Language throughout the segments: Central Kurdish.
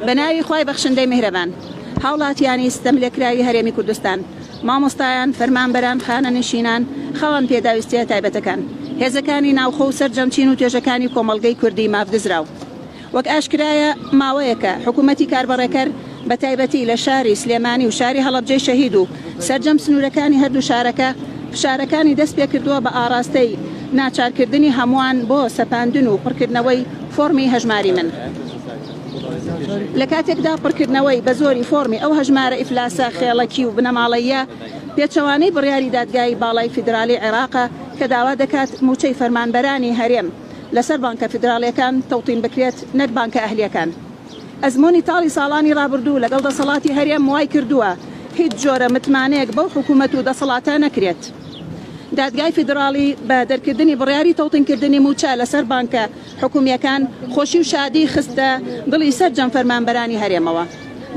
بەناوی خوای بەخشندەی میهرەبان هاوڵاتیانی ستەملێکراوی هەرێمی کوردستان مامۆستایان فەرمانبەران خانەنشینان خەڵەن پێداویستیە تایبەتەکان هێزەکانی ناوخۆ و سەرجەمچین و توێژەکانی کۆمەڵگەی کوردی مافدزراو وەک ئاشکرایە ماوەیەکە حکوومەتی کاربڕێکەر بە تایبەتی لە شاری سلێمانی و شاری هەڵەبجەی شەهید و سەرجەم سنوورەکانی هەردوو شارەکە فشارەکانی دەست پێ کردووە بە ئاراستەی ناچارکردنی هەمووان بۆ سەپاندن و پڕکردنەوەی فۆرمی هەژماری من لە کاتێکدا پڕکردنەوەی بە زۆری فۆرمی ئەو هەژمارە ئیفلاسە خێڵەکی و بنەماڵەیە پێچەوانەی بڕیاری دادگای باڵای فیدرالی عێراقە کە داوا دەکات موچەی فەرمانبەرانی هەرێم لەسەر بانکە فیدراڵیەکان تەوتین بکرێت نەک بانکە ئەهلیەکان ئەزمۆنی تاڵی ساڵانی ڕابردوو لەگەڵ دەسەڵاتی هەرێم وای کردووە هیچ جۆرە متمانەیەک بەو حکوومەت و دەسەڵاتە نەکرێت دادگای فیدرالی بە دەرکردنی بڕیاری تەوتینکردنی موچە لەسەر بانکە حکوومیەکان خۆشی و شادی خستە دڵی سەرجەم فەرمانبەرانی هەرێمەوە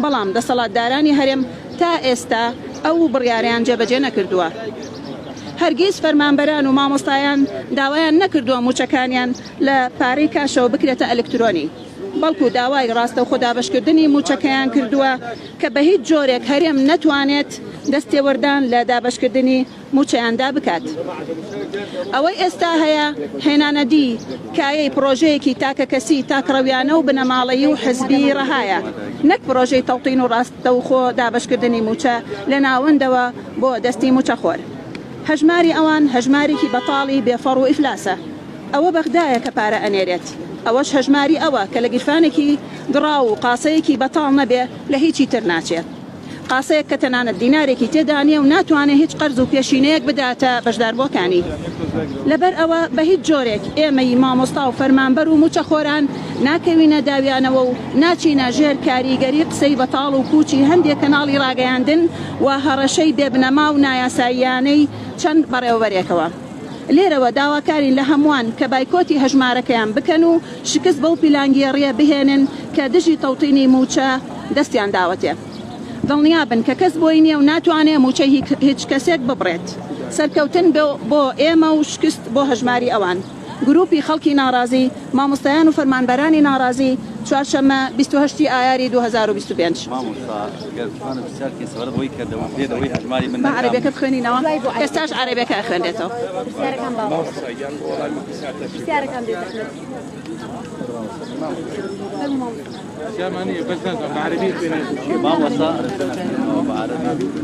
بەڵام دەسەڵاتدارانی هەرێم تا ئێستا ئەو بڕیاریان جێبەجێ نەکردووە هەرگیز فەرمانبەران و مامۆستایان داوایان نەکردووە موچەکانیان لە پارەی کاشەوە بکرێتە ئەلکترۆنی بەڵکو داوای ڕاستە و خودابەشکردنی موچەکەیان کردووە کە بە هیچ جۆرێک هەرێم نەتوانێت دەستێوەردان لە دابەشکردنی موچەیاندا بکات ئەوەی ئێستا هەیە هێنانەدی کایەی پرۆژەیەکی تاکە کەسی تاکڕەویانە و بنەماڵەیی و حزبی ڕەهایە نەک پرۆژەی تەوتین و ڕاستە و خۆ دابەشکردنی موچە لە ناوەندەوە بۆ دەستی موچەخۆر هەژماری ئەوان هەژمارێکی بەتاڵی بێفەڕ و ئیفلاسە ئەوە بەغدایە کە پارە ئەنێرێت ئەوەش هەژماری ئەوە کە لە گیرفانێکی دڕاو و قاسەیەکی بەتاڵ نەبێ لە هیچی تر ناچێت قاسەیەک کە تەنانەت دینارێکی تێدانیە و ناتوانێت هیچ قەرز و پێشینەیەک بداتە بەشداربووەکانی لەبەر ئەوە بە هیچ جۆرێک ئێمەی مامۆستا و فەرمانبەر و موچەخۆران ناکەوینە داویانەوە و ناچینە ژێر کاریگەری قسەی بەتاڵ و پوچی هەندێک کەناڵی ڕاگەیاندن و هەڕەشەی بێبنەما و نایاساییانەی چەند بەڕێوەبەرێکەوە لێرەوە داواکارین لە هەمووان کە بایکۆتی هەژمارەکەیان بکەن و شکست بەو پیلانگیێڕیە بهێنن کە دژی تەوتینی موچە دەستیان داوەتێ دڵنیابن کە کەس بۆی نییە و ناتوانێت موچەی هیچ کەسێک ببڕێت سەرکەوتن بۆ ئێمە و شکست بۆ هەژماری ئەوان گروپی خەڵکی ناڕازی مامۆستایان و فەرمانبەرانی ناڕازی چوارشەممە 28 ئایاری 2025 عەرەبیەکە بخوێنینەوە ئێستاش عەرەبیەکە خوێندێتەوە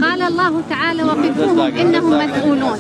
قال الله تعالى وقفوهم إنهم مسؤولون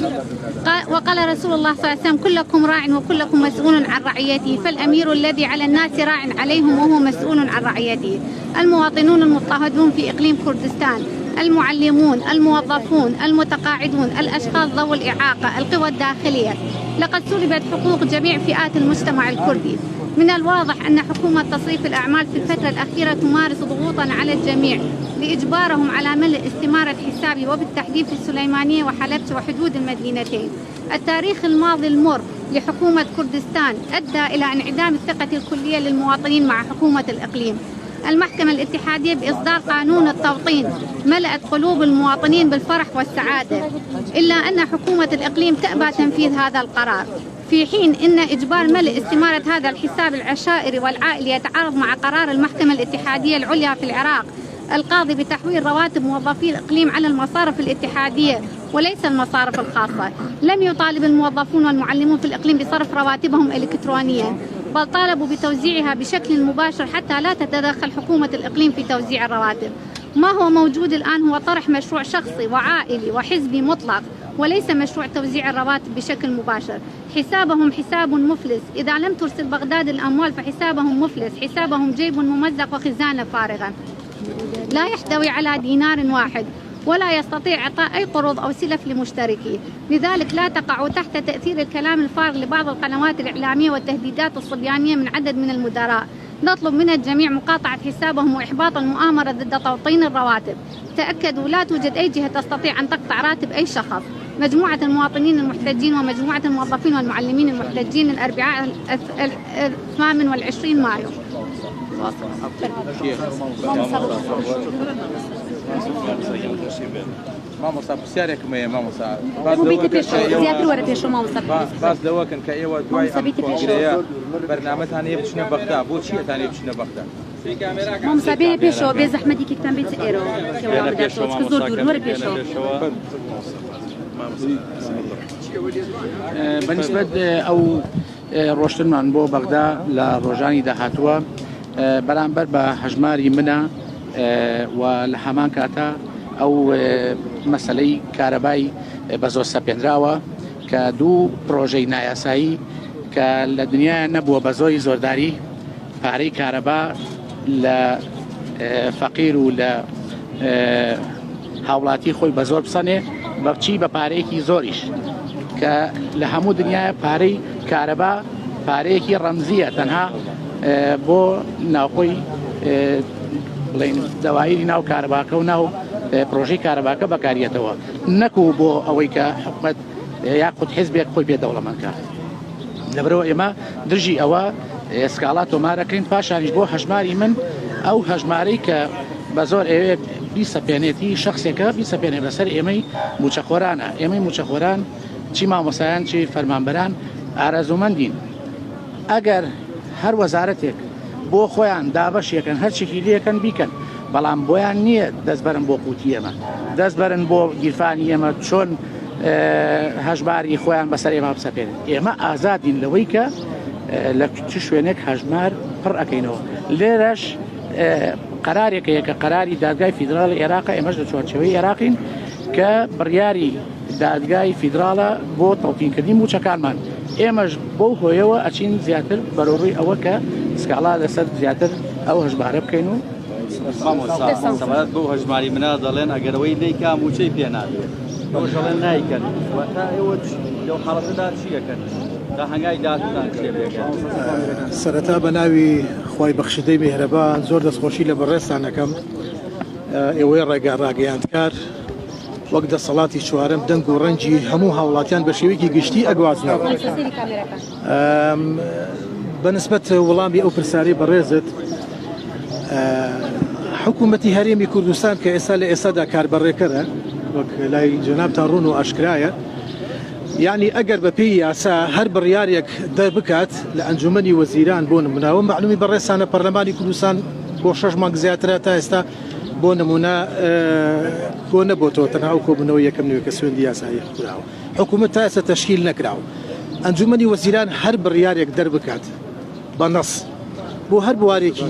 وقال رسول الله صلى الله عليه وسلم كلكم راع وكلكم مسؤول عن رعيته فالأمير الذي على الناس راع عليهم وهو مسؤول عن رعيته المواطنون المضطهدون في إقليم كردستان المعلمون الموظفون المتقاعدون الأشخاص ذوي الإعاقة القوى الداخلية لقد سلبت حقوق جميع فئات المجتمع الكردي من الواضح أن حكومة تصريف الأعمال في الفترة الأخيرة تمارس ضغوطا على الجميع لإجبارهم على ملء استمارة حسابي وبالتحديد في السليمانية وحلبت وحدود المدينتين. التاريخ الماضي المر لحكومة كردستان أدى إلى انعدام الثقة الكلية للمواطنين مع حكومة الإقليم. المحكمة الاتحادية بإصدار قانون التوطين ملأت قلوب المواطنين بالفرح والسعادة، إلا أن حكومة الإقليم تأبى تنفيذ هذا القرار، في حين أن إجبار ملء استمارة هذا الحساب العشائري والعائلي يتعارض مع قرار المحكمة الاتحادية العليا في العراق القاضي بتحويل رواتب موظفي الإقليم على المصارف الاتحادية وليس المصارف الخاصة. لم يطالب الموظفون والمعلمون في الإقليم بصرف رواتبهم إلكترونيا، بل طالبوا بتوزيعها بشكل مباشر حتى لا تتدخل حكومة الإقليم في توزيع الرواتب. ما هو موجود الآن هو طرح مشروع شخصي وعائلي وحزبي مطلق، وليس مشروع توزيع الرواتب بشكل مباشر. حسابهم حساب مفلس، إذا لم ترسل بغداد الأموال فحسابهم مفلس، حسابهم جيب ممزق وخزانة فارغة لا يحتوي على دينار واحد، ولا يستطيع إعطاء أي قروض أو سلف لمشتركيه، لذلك لا تقع تحت تأثير الكلام الفارغ لبعض القنوات الإعلامية والتهديدات الصبيانية من عدد من المدراء. نطلب من الجميع مقاطعة حسابهم وإحباط المؤامرة ضد توطين الرواتب. تأكدوا لا توجد أي جهة تستطيع أن تقطع راتب أي شخص. مجموعة المواطنين المحتجين ومجموعة الموظفين والمعلمين المحتجين الأربعاء 28 مايو. مامۆستا پرسیارێکمەیە مامۆستا زیاتر وەرە پێشەوە مامۆستا باس لەوەکەن کە ئێوە دوای کۆنگرەیە بەرنامەتان هەیە بچنە بەغدا بۆچی ئەتان هەیە بچنە بەغدا مامۆستا بێ پێشەوە بێ زەحمەتێکتان بێت ئێرەوە کە زۆر دوور وەرە پێشەوە بەنسبەت ئەو ڕۆشتنمان بۆ بەغدا لە ڕۆژانی داهاتووە بەرامبەر بە هەژماری منە و لە هەمان کاتە ئەو مەسلەی کارەبای بە زۆر سەپێنراوە کە دوو پرۆژەی نایاسایی کە لە دنیا نەبووە بە زۆری زۆرداری پارەی کارەبا لە فەقیر و لە هاوڵاتی خۆی بە زۆر بسەنێ بەچی بە پارەیەکی زۆریش کە لە هەموو دنیای پارەی کارەبا پارەیەکی ڕەمزیە تەنها بۆ ناوخۆی بڵین دەوایری ناو کارەباکە و ناو پرۆژەی کارەباکە بەکارێتەوە نەکو بۆ ئەوەی کە حکومەت یاخود حیزبێک خۆی پێ دەوڵەمەندکە لەبەرەوە ئێمە درژی ئەوە ئێسکاڵات تۆمارەکەین پاشانیش بۆ هەژماری من ئەو هەژمارەی کە بە زۆر ئەوێ بیسەپێنێتی شخصێکە بیسەپێنێ لەسەر ئێمەی موچەخۆرانە ئێمەی موچەخۆران چی مامۆسایان چی فەرمانبەران ئارەزومەندین ئەگەر هەر وەزارەتێک بۆ خۆیان دابەشیەکەن هەرچێکی لێکەن بیکەن بەڵام بۆیان نییە دەستبەرن بۆ قوتی ئێمە دەستبەرن بۆ گیرفانی ئێمە چۆن هەژماری خۆیان بەسەر ئێمە بسەپێنن ئێمە ئازادین لەوەی کە لە چ شوێنێک هەژمار پڕ ئەەکەینەوە لێرەش قەرارێکەیە کە قەراری دادگای فیدراڵی عێراقە ئێمەش لە چوارچەوەی عێراقین کە بڕیاری دادگای فیدراڵە بۆ تەڵقینکردنی موچەکانمان ئێمەش بەو هۆیەوە ئەچین زیاتر بەرەوڕووی ئەوە کە سکاڵا لەسەر زیاتر ئەو هەژمارە بکەین و سەمەرەت بۆ هەژماری منە دەڵێن ئەگەرەوەی لێکا موچەی پێنادێت ئەوەڵێن نایکەن تا ئێوە لەو حاڵەتەدا چیەکەن تا هەنگای دادتان شێبێکەن سەرەتا بە ناوی خی بەخشدەی میهرەبان زۆر دەستخۆشی لە بەڕێستان دەکەم ئێوەی ڕێگا ڕاگەیاندکار وەک دەسەڵاتی چوارەم دەنگ و ڕەنجی هەموو هاوڵاتیان بە شێوەیەکی گشتی ئەگوازنەوە بەنسبەت وەڵامی ئەو پرسیاری بەڕێزت حکوومەتی هەرێمی کوردستان کە ئێستا لە ئێستادا کاربەڕێکەرە وەک لای جەنابتان ڕوون و ئاشکرایە یعنی ئەگەر بە پێی یاسا هەر بڕیارێک دەربکات لە ئەنجومەنی وەزیران بۆ نموناوە معلومی بەڕێستانە پەرلەمانی کوردستان بۆ 6 مانگ زیاترە تا ئێستا بۆ نمونە کۆ نەبۆتەوە تەنها و کۆبوونەوە یەکەم نوێ کە سوێندی یاسایی کراوە حکوومەت تا ئێستا تەشکیل نەکراوە ئەنجومەنی وەزیران هەر بڕیارێک دەربکات بە نەس بۆ هەر بوارێکی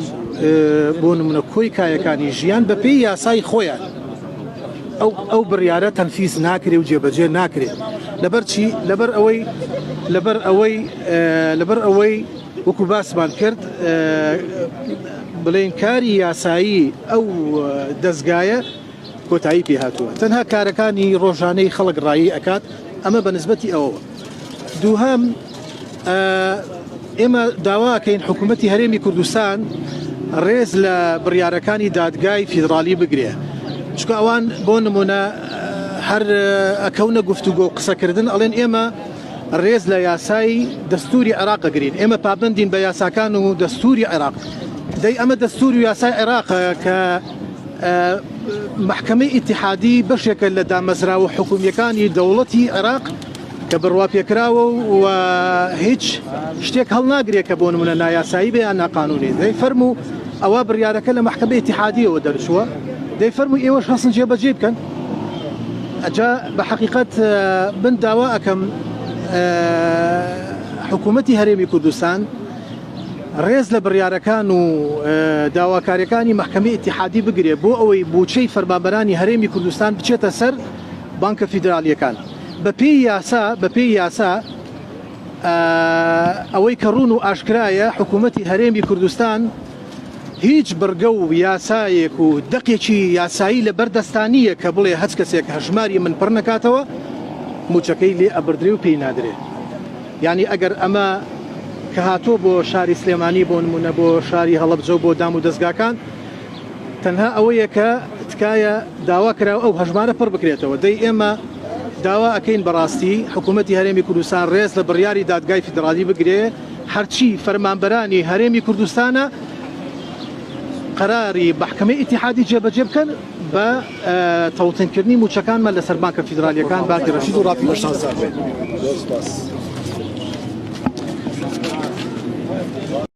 بۆ نمونە کۆی کایەکانی ژیان بە پێی یاسای خۆیان ئەو بڕیارە تەنفیز ناکرێ و جێبەجێ ناکرێت لەبەر چی لەبەر ئەوەی وەکو باسمان کرد بڵێن کاری یاسایی ئەو دەستگایە کۆتایی پێهاتووە تەنها کارەکانی ڕۆژانەی خەڵک ڕایی ئەکات ئەمە بە نسبەتی ئەوە دووهەم ئێمە داواکەین حکوومەتی هەرێمی کوردستان ڕێز لە بڕیارەکانی دادگای فیدراڵی بگرێ چکە ئەوان بۆ نمونە هەر ئەکەونە گفتوگۆ قسەکردن ئەڵێن ئێمە ڕێز لە یاسای دەستوری عێراق گرین ئێمە پابندین بە یاساکان و دەستوری عێراق دەی ئەمە دەستور و یاسای عێراقە کە محکمەی ئیتیحادی بەشێکە لە دامەزراوە حکومیەکانی دەوڵەتی عێراق کە بڕوا پێکراوە و هیچ شتێک هەڵ ناگرێت کە بۆ نمونە نایاسایی بێ یان ناقانونی دەی فەرمو ئەوە بڕیارەکە لە محکمەی ئیتیحادیەوە دەرچووە دەی فەرمو ئێوەش هەستن جێبەجێ بکەن ئەجا بە حەقیقەت من داوا ئەەکەم حکوومەتی هەرێمی کوردستان ڕێز لە بڕیارەکان و داواکاریەکانی محکمەی ئیتیحادی بگرێت بۆ ئەوەی بوچەی فەرمانبەرانی هەرێمی کوردستان بچێتە سەر بانکە فیدرالیەکان بە پێی یاسا ئەوەی کە ڕوون و ئاشکرایە حکوومەتی هەرێمی کوردستان هیچ بڕگە و یاسایەک و دەقێکی یاسایی لە بەردەستانیە کە بڵێ هەچ کەسێک هەژماری من پڕ نکاتەوە موچەکەی لێ ئەبردرێ و پێی نادرێت یعنی ئەگەر ئەمە کە هاتۆ بۆ شاری سلێمانی بۆ نمونە بۆ شاری هەڵەبجە و بۆ دام و دەستگاکان تەنها ئەوەیە کە تکایە داوا کراوە ئەو هەژمارە پڕ بکرێتەوە دەی ئێمە داوا ئەەکەین بەڕاستی حکوومەتی هەرێمی کوردستان ڕێز لە بڕیاری دادگای فیدرالی بگرێ هەرچی فەرمانبەرانی هەرێمی کوردستانە قراری محکمە ئیتیحادی جێبەجێ بکەن بە تەوتێنکردنی موچەکانمان لەسەر بانکە فیدرالیەکان باقی ڕەشید و ڕافی